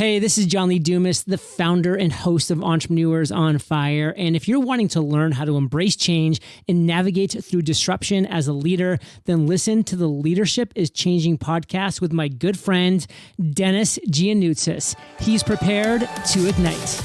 Hey, this is John Lee Dumas, the founder and host of Entrepreneurs on Fire. And if you're wanting to learn how to embrace change and navigate through disruption as a leader, then listen to the Leadership is Changing podcast with my good friend, Denis. He's prepared to ignite.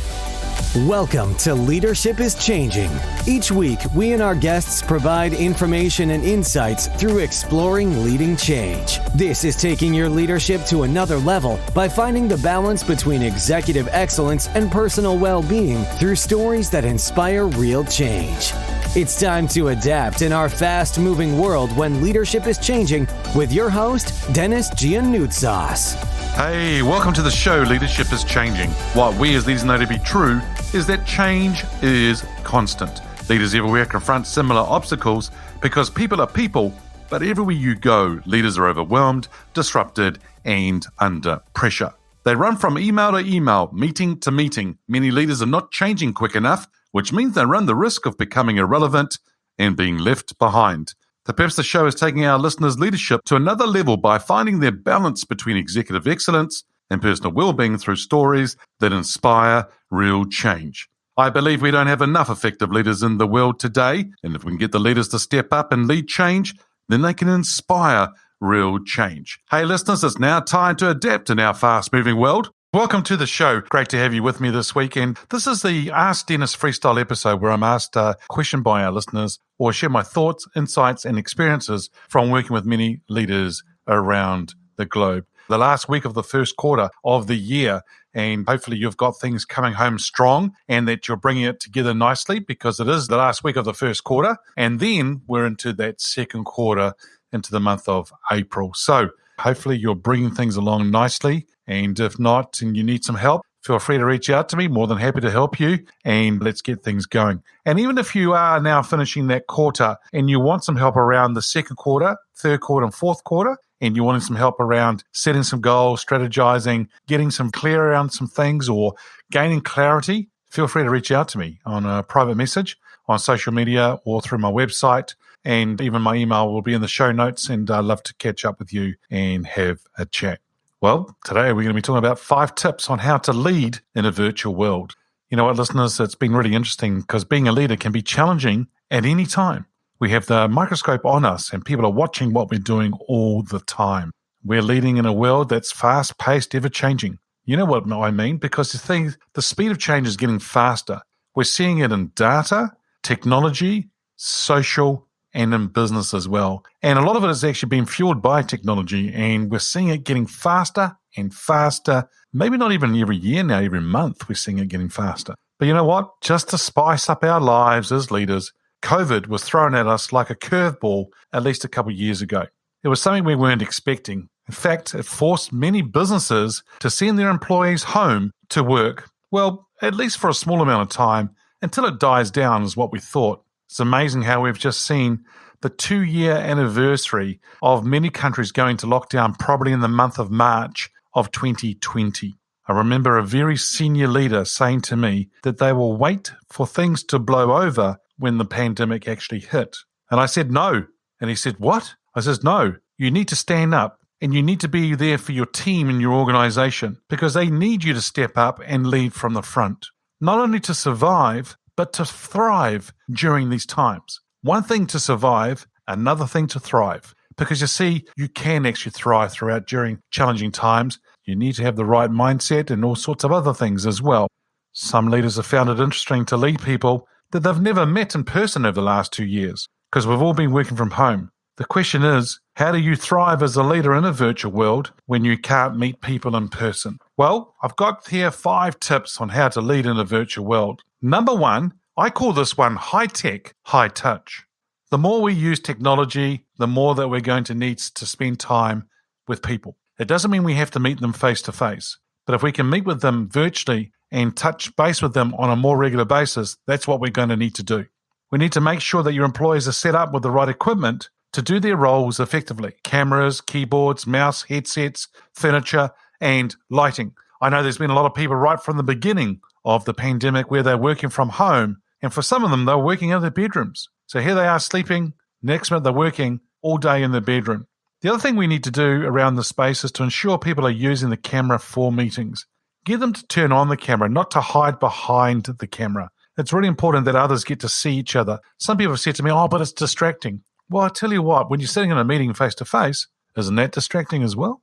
Welcome to Leadership is Changing. Each week, we and our guests provide information and insights through exploring leading change. This is taking your leadership to another level by finding the balance between executive excellence and personal well-being through stories that inspire real change. It's time to adapt in our fast-moving world when leadership is changing with your host, Denis Giannoutsas. Hey, welcome to the show, Leadership is Changing. What we as leaders know to be true is that change is constant. Leaders everywhere confront similar obstacles because people are people, but everywhere you go, leaders are overwhelmed, disrupted, and under pressure. They run from email to email, meeting to meeting. Many leaders are not changing quick enough, which means they run the risk of becoming irrelevant and being left behind. Perhaps the show is taking our listeners' leadership to another level by finding their balance between executive excellence and personal well-being through stories that inspire real change. I believe we don't have enough effective leaders in the world today, and if we can get the leaders to step up and lead change, then they can inspire real change. Hey listeners, it's now time to adapt in our fast-moving world. Welcome to the show. Great to have you with me this week. And this is the Ask Denis freestyle episode where I'm asked a question by our listeners or share my thoughts, insights, and experiences from working with many leaders around the globe. The last week of the first quarter of the year, and hopefully you've got things coming home strong and that you're bringing it together nicely because it is the last week of the first quarter. And then we're into that second quarter into the month of April. So hopefully you're bringing things along nicely. And if not, and you need some help, feel free to reach out to me. More than happy to help you. And let's get things going. And even if you are now finishing that quarter and you want some help around the second quarter, third quarter, and fourth quarter, and you're wanting some help around setting some goals, strategizing, getting some clear around some things, or gaining clarity, feel free to reach out to me on a private message on social media or through my website. And even my email will be in the show notes. And I'd love to catch up with you and have a chat. Well, today we're going to be talking about 5 tips on how to lead in a virtual world. You know what, listeners, it's been really interesting because being a leader can be challenging at any time. We have the microscope on us and people are watching what we're doing all the time. We're leading in a world that's fast-paced, ever-changing. You know what I mean? Because the speed of change is getting faster. We're seeing it in data, technology, social, and in business as well. And a lot of it is actually being fueled by technology, and we're seeing it getting faster and faster. Maybe not even every year now, every month we're seeing it getting faster. But you know what? Just to spice up our lives as leaders, COVID was thrown at us like a curveball at least a couple of years ago. It was something we weren't expecting. In fact, it forced many businesses to send their employees home to work, well, at least for a small amount of time, until it dies down is what we thought. It's amazing how we've just seen the 2-year anniversary of many countries going to lockdown probably in the month of March of 2020. I remember a very senior leader saying to me that they will wait for things to blow over when the pandemic actually hit. And I said, no. And he said, what? I said, no, you need to stand up and you need to be there for your team and your organization because they need you to step up and lead from the front, not only to survive, but to thrive during these times. One thing to survive, another thing to thrive. Because you see, you can actually thrive during challenging times. You need to have the right mindset and all sorts of other things as well. Some leaders have found it interesting to lead people that they've never met in person over the last 2 years because we've all been working from home. The question is, how do you thrive as a leader in a virtual world when you can't meet people in person? Well, I've got here 5 tips on how to lead in a virtual world. Number 1, I call this one high-tech, high-touch. The more we use technology, the more that we're going to need to spend time with people. It doesn't mean we have to meet them face-to-face, but if we can meet with them virtually and touch base with them on a more regular basis, that's what we're going to need to do. We need to make sure that your employees are set up with the right equipment to do their roles effectively. Cameras, keyboards, mouse, headsets, furniture, and lighting. I know there's been a lot of people right from the beginning of the pandemic where they're working from home, and for some of them, they're working in their bedrooms. So here they are sleeping, next minute they're working all day in their bedroom. The other thing we need to do around the space is to ensure people are using the camera for meetings. Get them to turn on the camera, not to hide behind the camera. It's really important that others get to see each other. Some people have said to me, but it's distracting. Well, I tell you what, when you're sitting in a meeting face-to-face, isn't that distracting as well?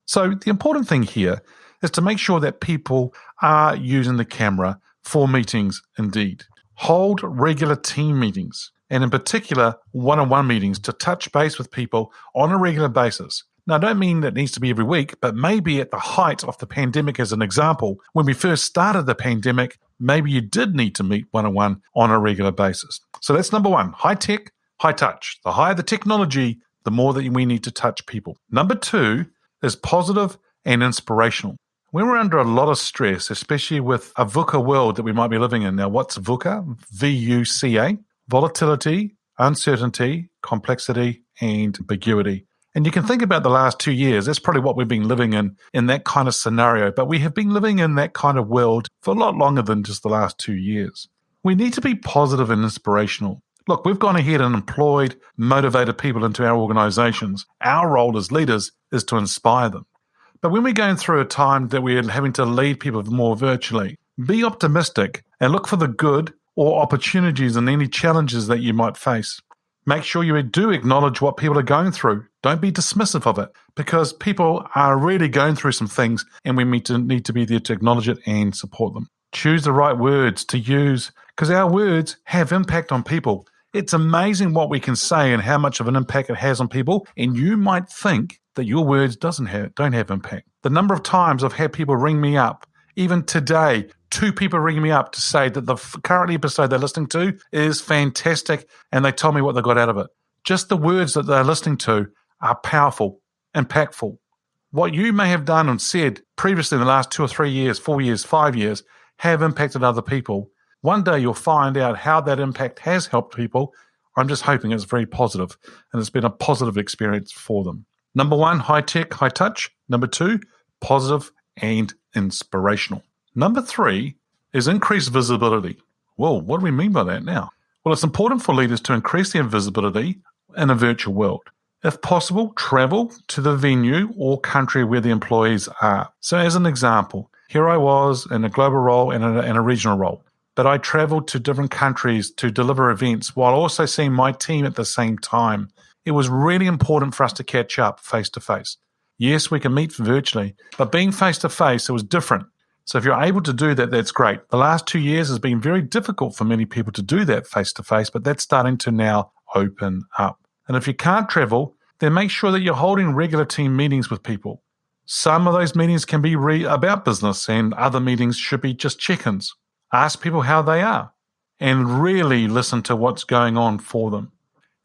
So the important thing here is to make sure that people are using the camera for meetings indeed. Hold regular team meetings, and in particular, one-on-one meetings to touch base with people on a regular basis. Now, I don't mean that it needs to be every week, but maybe at the height of the pandemic, as an example, when we first started the pandemic, maybe you did need to meet one-on-one on a regular basis. So that's number one, high tech, high touch. The higher the technology, the more that we need to touch people. Number two is positive and inspirational. When we're under a lot of stress, especially with a VUCA world that we might be living in. Now, what's VUCA? V-U-C-A. Volatility, uncertainty, complexity, and ambiguity. And you can think about the last 2 years. That's probably what we've been living in that kind of scenario. But we have been living in that kind of world for a lot longer than just the last 2 years. We need to be positive and inspirational. Look, we've gone ahead and employed, motivated people into our organizations. Our role as leaders is to inspire them. But when we're going through a time that we're having to lead people more virtually, be optimistic and look for the good or opportunities in any challenges that you might face. Make sure you do acknowledge what people are going through. Don't be dismissive of it, because people are really going through some things and we need to be there to acknowledge it and support them. Choose the right words to use, because our words have impact on people. It's amazing what we can say and how much of an impact it has on people, and you might think that your words don't have impact. The number of times I've had people ring me up, even today, 2 people ring me up to say that the current episode they're listening to is fantastic, and they tell me what they got out of it. Just the words that they're listening to are powerful, impactful. What you may have done and said previously in the last 2 or 3 years, 4 years, 5 years, have impacted other people. One day you'll find out how that impact has helped people. I'm just hoping it's very positive, and it's been a positive experience for them. Number 1, high tech, high touch. Number 2, positive and inspirational. Number 3 is increased visibility. Well, what do we mean by that now? Well, it's important for leaders to increase their visibility in a virtual world. If possible, travel to the venue or country where the employees are. So as an example, here I was in a global role and in a regional role, but I traveled to different countries to deliver events while also seeing my team at the same time. It was really important for us to catch up face-to-face. Yes, we can meet virtually, but being face-to-face, it was different. So if you're able to do that, that's great. The last 2 years has been very difficult for many people to do that face-to-face, but that's starting to now open up. And if you can't travel, then make sure that you're holding regular team meetings with people. Some of those meetings can be about business, and other meetings should be just check-ins. Ask people how they are and really listen to what's going on for them.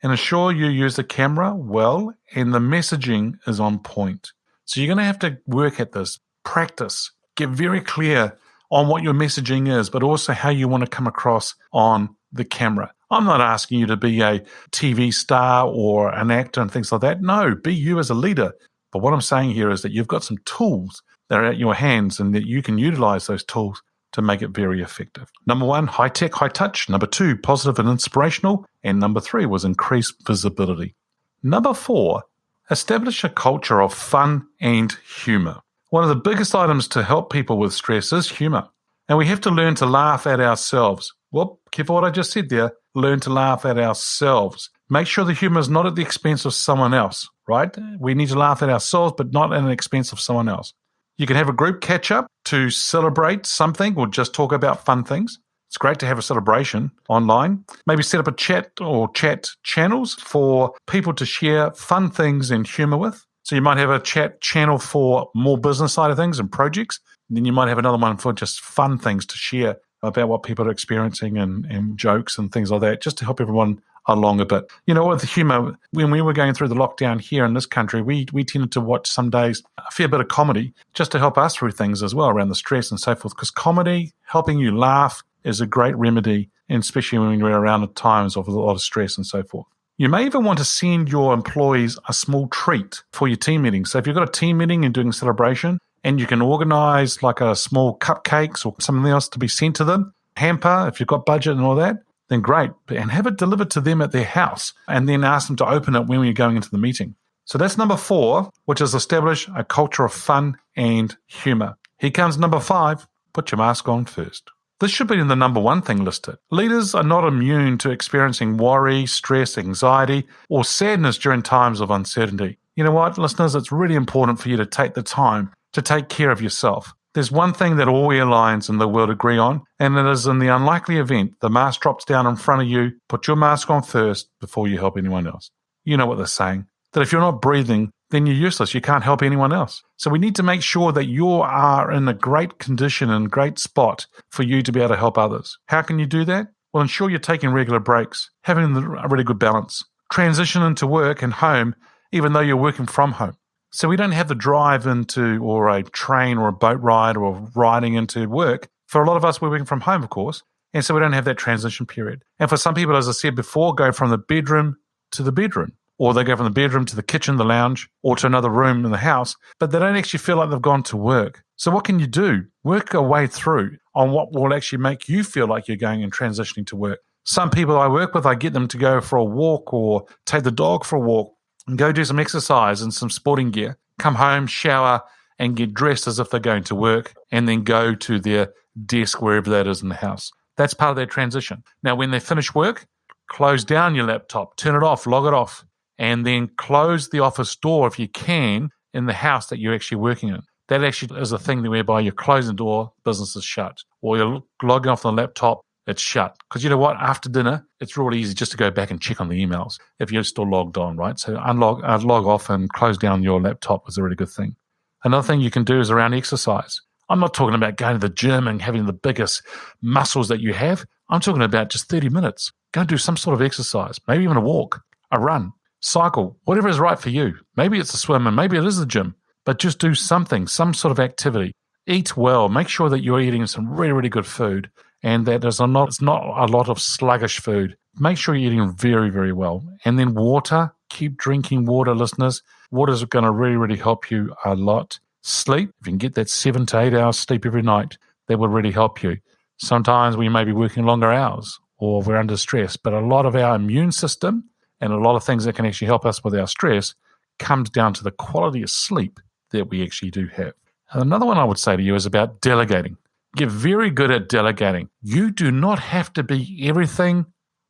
And ensure you use the camera well and the messaging is on point. So you're going to have to work at this, practice, get very clear on what your messaging is, but also how you want to come across on the camera. I'm not asking you to be a TV star or an actor and things like that. No, be you as a leader. But what I'm saying here is that you've got some tools that are at your hands and that you can utilize those tools to make it very effective. Number 1, high tech, high touch. Number 2, positive and inspirational. And number 3 was increased visibility. Number 4, establish a culture of fun and humor. One of the biggest items to help people with stress is humor. And we have to learn to laugh at ourselves. Whoop, careful what I just said there. Learn to laugh at ourselves. Make sure the humor is not at the expense of someone else, right? We need to laugh at ourselves, but not at the expense of someone else. You can have a group catch-up to celebrate something or just talk about fun things. It's great to have a celebration online. Maybe set up a chat or chat channels for people to share fun things and humor with. So you might have a chat channel for more business side of things and projects. And then you might have another one for just fun things to share about what people are experiencing and jokes and things like that, just to help everyone along a bit. You know, with the humor, when we were going through the lockdown here in this country, we tended to watch some days a fair bit of comedy just to help us through things as well around the stress and so forth, because comedy, helping you laugh, is a great remedy, and especially when you're around at times of a lot of stress and so forth. You may even want to send your employees a small treat for your team meeting. So if you've got a team meeting and doing a celebration, and you can organize like a small cupcakes or something else to be sent to them, hamper, if you've got budget and all that, then great. And have it delivered to them at their house and then ask them to open it when you're going into the meeting. So that's number 4, which is establish a culture of fun and humor. Here comes number 5. Put your mask on first. This should be in the number 1 thing listed. Leaders are not immune to experiencing worry, stress, anxiety, or sadness during times of uncertainty. You know what, listeners? It's really important for you to take the time to take care of yourself. There's one thing that all airlines in the world agree on, and it is in the unlikely event the mask drops down in front of you, put your mask on first before you help anyone else. You know what they're saying, that if you're not breathing, then you're useless. You can't help anyone else. So we need to make sure that you are in a great condition and great spot for you to be able to help others. How can you do that? Well, ensure you're taking regular breaks, having a really good balance, transition into work and home, even though you're working from home. So we don't have the drive into, or a train or a boat ride or riding into work. For a lot of us, we're working from home, of course, and so we don't have that transition period. And for some people, as I said before, go from the bedroom to the bedroom, or they go from the bedroom to the kitchen, the lounge, or to another room in the house, but they don't actually feel like they've gone to work. So what can you do? Work a way through on what will actually make you feel like you're going and transitioning to work. Some people I work with, I get them to go for a walk or take the dog for a walk and go do some exercise and some sporting gear, come home, shower, and get dressed as if they're going to work, and then go to their desk, wherever that is in the house. That's part of their transition. Now, when they finish work, close down your laptop, turn it off, log it off, and then close the office door if you can in the house that you're actually working in. That actually is a thing whereby you're closing the door, business is shut, or you're logging off the laptop, it's shut. Because you know what? After dinner, it's really easy just to go back and check on the emails if you're still logged on, right? So log off and close down your laptop is a really good thing. Another thing you can do is around exercise. I'm not talking about going to the gym and having the biggest muscles that you have. I'm talking about just 30 minutes. Go and do some sort of exercise, maybe even a walk, a run, cycle, whatever is right for you. Maybe it's a swim and maybe it is the gym, but just do something, some sort of activity. Eat well. Make sure that you're eating some really, really good food and that it's not a lot of sluggish food. Make sure you're eating very, very well. And then water. Keep drinking water, listeners. Water is going to really, really help you a lot. Sleep. If you can get that 7 to 8 hours sleep every night, that will really help you. Sometimes we may be working longer hours or we're under stress, but a lot of our immune system and a lot of things that can actually help us with our stress comes down to the quality of sleep that we actually do have. And another one I would say to you is about delegating. Get very good at delegating. You do not have to be everything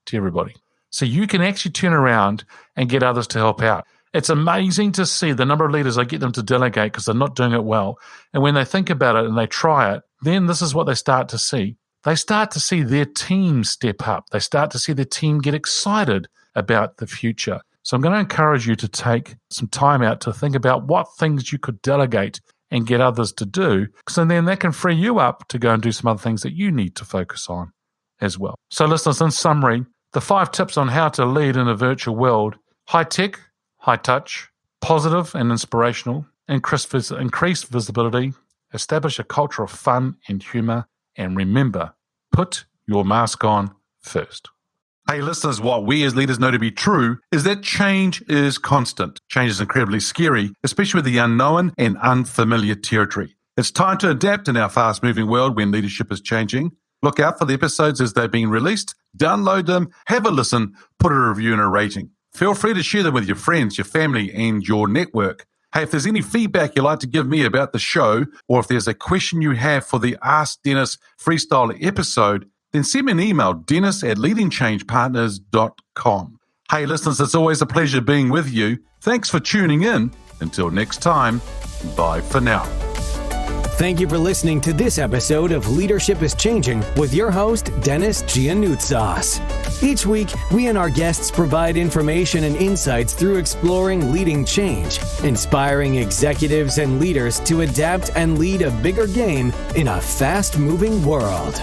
to everybody. So you can actually turn around and get others to help out. It's amazing to see the number of leaders I get them to delegate because they're not doing it well. And when they think about it and they try it, then this is what they start to see. They start to see their team step up. They start to see their team get excited about the future. So I'm going to encourage you to take some time out to think about what things you could delegate and get others to do. So then that can free you up to go and do some other things that you need to focus on as well. So listeners, in summary, the 5 tips on how to lead in a virtual world: high tech, high touch, positive and inspirational, increased visibility, establish a culture of fun and humor, and remember, put your mask on first. Hey listeners, what we as leaders know to be true is that change is constant. Change is incredibly scary, especially with the unknown and unfamiliar territory. It's time to adapt in our fast-moving world when leadership is changing. Look out for the episodes as they're being released. Download them, have a listen, put a review and a rating. Feel free to share them with your friends, your family, and your network. Hey, if there's any feedback you'd like to give me about the show, or if there's a question you have for the Ask Denis Freestyle episode, then send me an email, dennis@leadingchangepartners.com. Hey, listeners, it's always a pleasure being with you. Thanks for tuning in. Until next time, bye for now. Thank you for listening to this episode of Leadership is Changing with your host, Denis Giannoutsas. Each week, we and our guests provide information and insights through exploring leading change, inspiring executives and leaders to adapt and lead a bigger game in a fast-moving world.